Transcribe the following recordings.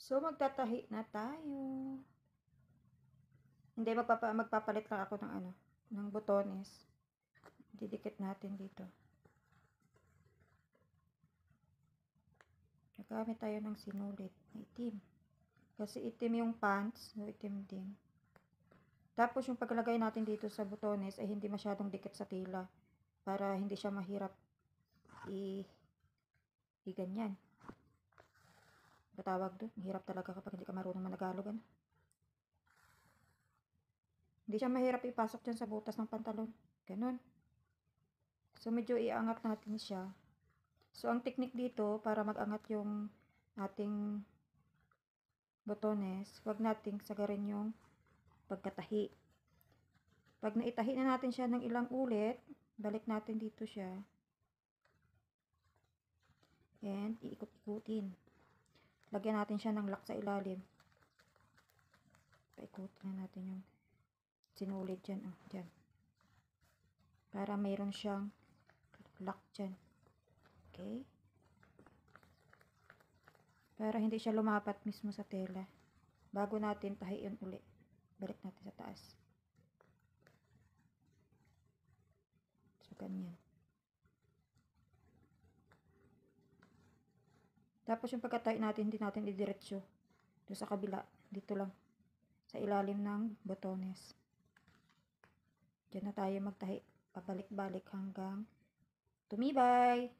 So, magtatahi na tayo. Hindi, magpapalit lang ako ng botones. Didikit natin dito. Gagamit tayo ng sinulit na itim. Kasi itim yung pants, so itim din. Tapos yung paglagay natin dito sa botones ay hindi masyadong dikit sa tela para hindi siya mahirap ganyan. Patawag doon, mahirap talaga kapag hindi ka marunong managalog. Hindi siya mahirap ipasok dyan sa butas ng pantalon. Ganun. So, medyo iangat natin siya. So, ang technique dito, para mag-angat yung ating botones, wag nating sagarin yung pagkatahi. Pag naitahi na natin siya ng ilang ulit, balik natin dito siya. And, iikot-ikutin. Lagyan natin siya ng lock sa ilalim. Paikutin na natin yung sinulid dyan. Dyan. Para mayroon siyang lock dyan. Okay? Para hindi siya lumapat mismo sa tela. Bago natin tahiin ulit. Balik natin sa taas. So, ganyan. Tapos yung pagkatahi natin, hindi natin idiretso. Doon sa kabila. Dito lang. Sa ilalim ng botones. Diyan na tayo magtahi. Pabalik-balik hanggang tumibay.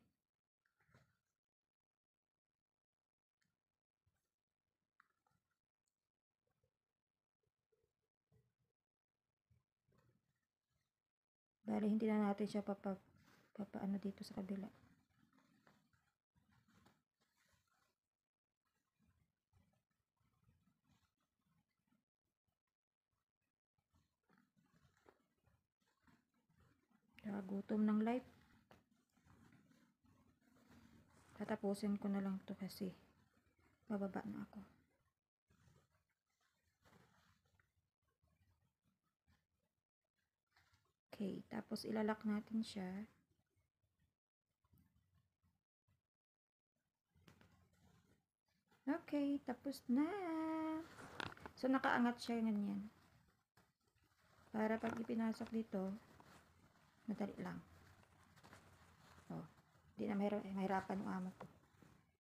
Bali, hindi na natin siya papaano dito sa kabila. Gutom ng life. Tatapusin ko na lang to kasi bababa na ako. Okay, tapos ilalak natin siya. Okay, tapos na. So, nakaangat siya ganyan. Para pag ipinasok dito, madali lang. Oh, hindi na mahirapan yung amo ko.